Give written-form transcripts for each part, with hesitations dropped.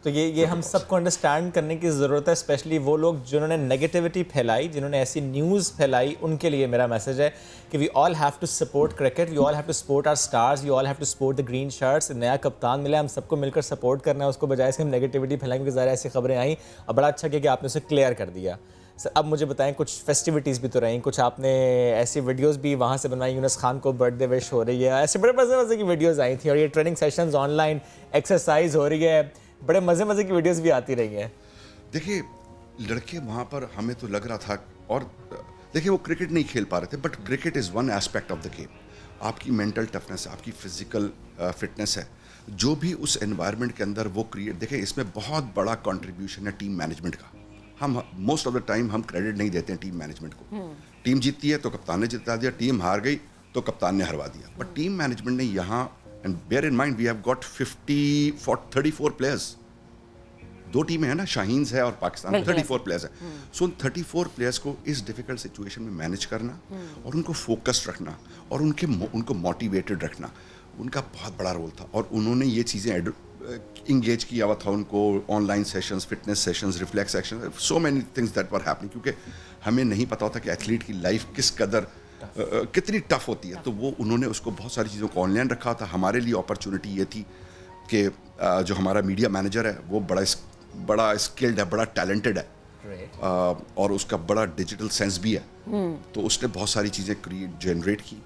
تو یہ ہم سب کو انڈرسٹینڈ کرنے کی ضرورت ہے, اسپیشلی وہ لوگ جنہوں نے نیگیٹیوٹی پھیلائی, جنہوں نے ایسی نیوز پھیلائی, ان کے لیے میرا میسج ہے کہ we all have to support cricket, we all have to support our stars, you all have to support the green shirts. نیا کپتان ملا, ہم سب کو مل کر سپورٹ کرنا ہے اس کو, بجائے سے ہم نیگیٹیوٹی پھیلائیں, کیونکہ ظاہر ایسی خبریں آئیں اور بڑا اچھا کیا کہ آپ نے اسے کلیئر کر دیا. سر اب مجھے بتائیں, کچھ فیسٹیوٹیز بھی تو رہیں, کچھ آپ نے ایسی ویڈیوز بھی وہاں سے بنوائی, یونس خان کو برتھ ڈے وش ہو رہی ہے, ایسے بڑے مزے کی ویڈیوز آئی تھیں, اور یہ training sessions online exercise ہو رہی ہے, بڑے مزے کی ویڈیوز بھی آتی رہی ہیں. دیکھیے لڑکے وہاں پر ہمیں تو لگ رہا تھا, اور دیکھیے وہ کرکٹ نہیں کھیل پا رہے تھے, but cricket is one aspect of the game. آپ کی مینٹل ٹفنس ہے, آپ کی فزیکل فٹنس ہے, جو بھی اس انوائرمنٹ کے اندر وہ کریٹ, دیکھیں اس میں بہت بڑا کنٹریبیوشن ہے ٹیم مینجمنٹ کا. ہم موسٹ آف دا ٹائم ہم کریڈٹ نہیں دیتے ہیں ٹیم مینجمنٹ کو. ٹیم جیتتی ہے تو کپتان نے جتا دیا, ٹیم ہار گئی تو کپتان نے ہروا دیا, بٹ ٹیم مینجمنٹ نے یہاں, and bear in mind we have got 34 players. 2 ٹیمیں ہیں نا, شاہینز ہے اور پاکستان, 34 پلیئرز ہیں. سو ان 34 پلیئرز کو اس ڈیفیکلٹ سچویشن میں مینیج کرنا اور ان کو فوکس رکھنا اور ان کو موٹیویٹڈ رکھنا, ان کا بہت بڑا رول تھا. اور انہوں نے یہ چیزیں انگیج کیا ہوا تھا ان کو, online sessions, fitness sessions, reflex sessions, so many things that were happening, کیونکہ ہمیں نہیں پتا ہوتا کہ ایتھلیٹ کی لائف کس قدر کتنی ٹف ہوتی ہے. تو وہ انہوں نے اس کو بہت ساری چیزوں کو آن لائن رکھا تھا. ہمارے لیے اپرچونٹی یہ تھی کہ جو ہمارا میڈیا مینیجر ہے وہ بڑا اسکلڈ ہے, بڑا ٹیلنٹڈ ہے, اور اس کا بڑا ڈیجیٹل سینس بھی ہے, تو اس نے بہت ساری چیزیں جنریٹ کی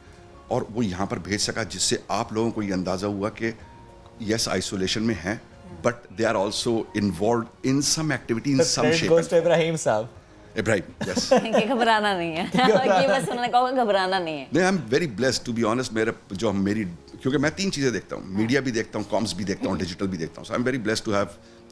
اور وہ یہاں پر بھیج سکا, جس سے آپ لوگوں کو یہ اندازہ ہوا کہ یس آئسولیشن میں ہیں, but they are also involved in some activity in some shape. Ibrahim Sahab, Ibrahim, یس, گھبرانا نہیں ہے, یہ بس انہوں نے کہا گھبرانا نہیں ہے. نہیں, I am very blessed to be honest. میری کیونکہ میں 3 چیزیں دیکھتا ہوں, میڈیا بھی دیکھتا ہوں, کامس بھی دیکھتا ہوں, ڈیجیٹل بھی دیکھتا ہوں. So I am very blessed to have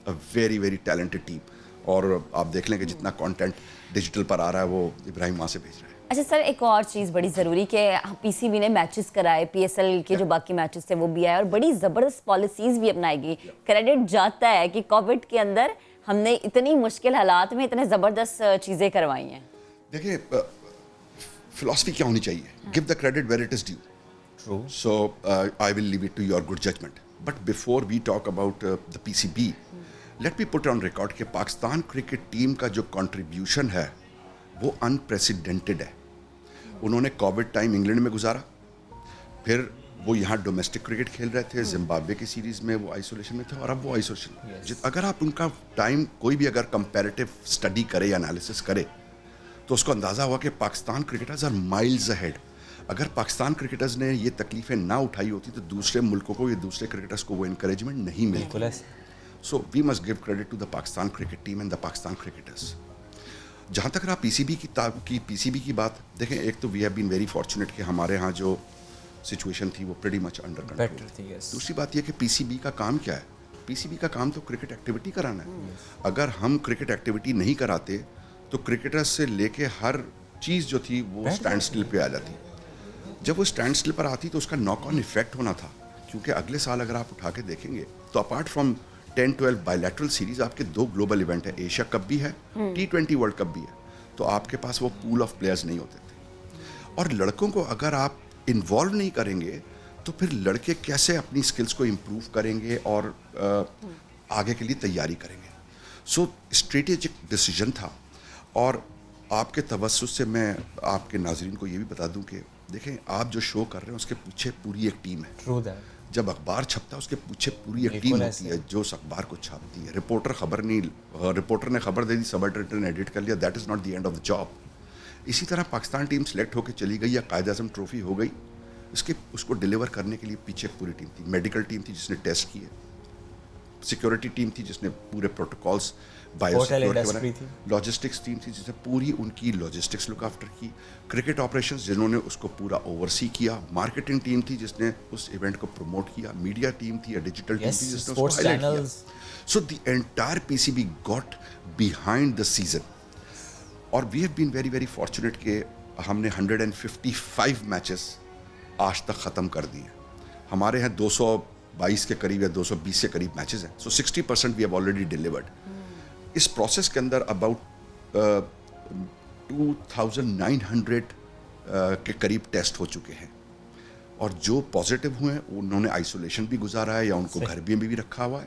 a very talented team, اور آپ دیکھ لیں کہ جتنا کانٹینٹ ڈیجیٹل پر آ رہا ہے وہ ابراہیم وہاں سے بھیج رہا ہے. اچھا سر, ایک اور چیز بڑی ضروری کہ پی سی بی نے میچز کرائے, پی ایس ایل کے جو باقی میچز تھے وہ بھی آئے, اور بڑی زبردست پالیسیز بھی اپنائی گئی. کریڈٹ جاتا ہے کہ کووڈ کے اندر ہم نے اتنی مشکل حالات میں اتنے زبردست چیزیں کروائی ہیں. دیکھیں فلاسفی کیا ہونی چاہیے, give the credit where it is due. True. So I will leave it to your good judgment, but before we talk about the P C B, let me put on record کہ Pakistan cricket team کا جو contribution ہے وہ unprecedented ہے. انہوں نے Covid time England میں گزارا, پھر وہ یہاں ڈومیسٹک کرکٹ کھیل رہے تھے, زمبابوے کی سیریز میں وہ آئسولیشن میں تھے, اور اب وہ آئسولیشن. اگر آپ ان کا ٹائم کوئی بھی اگر کمپیریٹیو اسٹڈی کرے یا انالیسس کرے تو اس کو اندازہ ہوا کہ Pakistan cricketers are miles ahead. اگر پاکستان کرکٹرز نے یہ تکلیفیں نہ اٹھائی ہوتی تو دوسرے ملکوں کو یا دوسرے کرکٹرز کو وہ انکریجمنٹ نہیں ملتی. So we must give credit to the Pakistan cricket team and the Pakistan cricketers. جہاں تک رہا پی سی بی کی بات, دیکھیں ایک تو we have been very fortunate کہ ہمارے ہاں جو سچویشن تھی وہ پریٹی مچ انڈر کنٹرول تھی. دوسری بات یہ کہ پی سی بی کا کام کیا ہے, پی سی بی کا کام تو کرکٹ ایکٹیویٹی کرانا ہے. اگر ہم کرکٹ ایکٹیویٹی نہیں کراتے تو کرکٹرز سے لے کے ہر چیز جو تھی وہ اسٹینڈ اسٹل پہ آ جاتی. جب وہ اسٹینڈ اسٹل پر آتی تو اس کا ناک آن افیکٹ ہونا تھا, کیونکہ اگلے سال اگر آپ اٹھا کے دیکھیں گے تو apart from 10-12 by lateral series آپ کے 2 گلوبل ایونٹ ہیں, ایشیا کپ بھی ہے, T20 ورلڈ کپ بھی ہے, تو آپ کے پاس وہ پول آف پلیئرز نہیں ہوتے تھے. اور لڑکوں کو اگر آپ انوالو نہیں کریں گے تو پھر لڑکے کیسے اپنی اسکلس کو امپروو کریں گے اور آگے کے لیے تیاری کریں گے. سو اسٹریٹجک ڈیسیجن تھا, اور آپ کے توسط سے میں آپ کے ناظرین کو یہ بھی بتا دوں کہ دیکھیں آپ جو شو کر رہے ہیں اس کے پیچھے پوری ایک ٹیم ہے. True that. جب اخبار چھپتا ہے اس کے پیچھے پوری ایک ٹیم ہوتی ہے جو اس اخبار کو چھاپتی ہے. رپورٹر نے خبر دے دی, سب ایڈیٹر نے ایڈٹ کر لیا, that is not the end of the job. اسی طرح پاکستان ٹیم سلیکٹ ہو کے چلی گئی یا قائد اعظم ٹرافی ہو گئی, اس کو ڈیلیور کرنے کے لیے پیچھے پوری ٹیم تھی. میڈیکل ٹیم تھی جس نے ٹیسٹ کیے, سیکورٹی ٹیم تھی جس نے پورے protocols, bio security, logistics team تھی جس نے پوری ان کی لاجسٹکس لک آفٹر کی, کرکٹ آپریشنز جنہوں نے اس کو پورا اوورسی کیا, مارکیٹنگ ٹیم تھی جس نے اس ایونٹ کو پروموٹ کیا, میڈیا ٹیم تھی یا ڈیجیٹل ٹیم تھی جس نے اس کو ہائی لائٹ کیا. So the entire P C B got behind the season, اور we have been very very fortunate کہ ہم نے 155 میچز آج تک ختم کر دیے. ہمارے یہاں 222 کے قریب یا 220 کے قریب میچز ہیں. So 60% we have already delivered. اس پروسیس کے اندر اباؤٹ 2900 کے قریب ٹیسٹ ہو چکے ہیں, اور جو پازیٹیو ہوئے ہیں انہوں نے آئسولیشن بھی گزارا ہے یا ان کو گھر بھی رکھا ہوا ہے.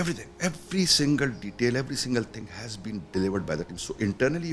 every single detail, every single thing has been delivered by the team. So internally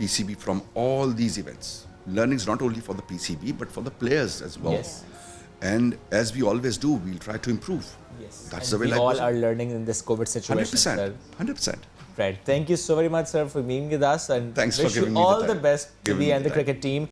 PCB from all these events. Learnings not only for the PCB but for the players as well. And as we always do, we'll try to improve. That's and the way we all are learning in this COVID situation. 100%. Right. Thank you so very much, sir, for being with us, and thanks wish for giving you me all the best to the cricket team.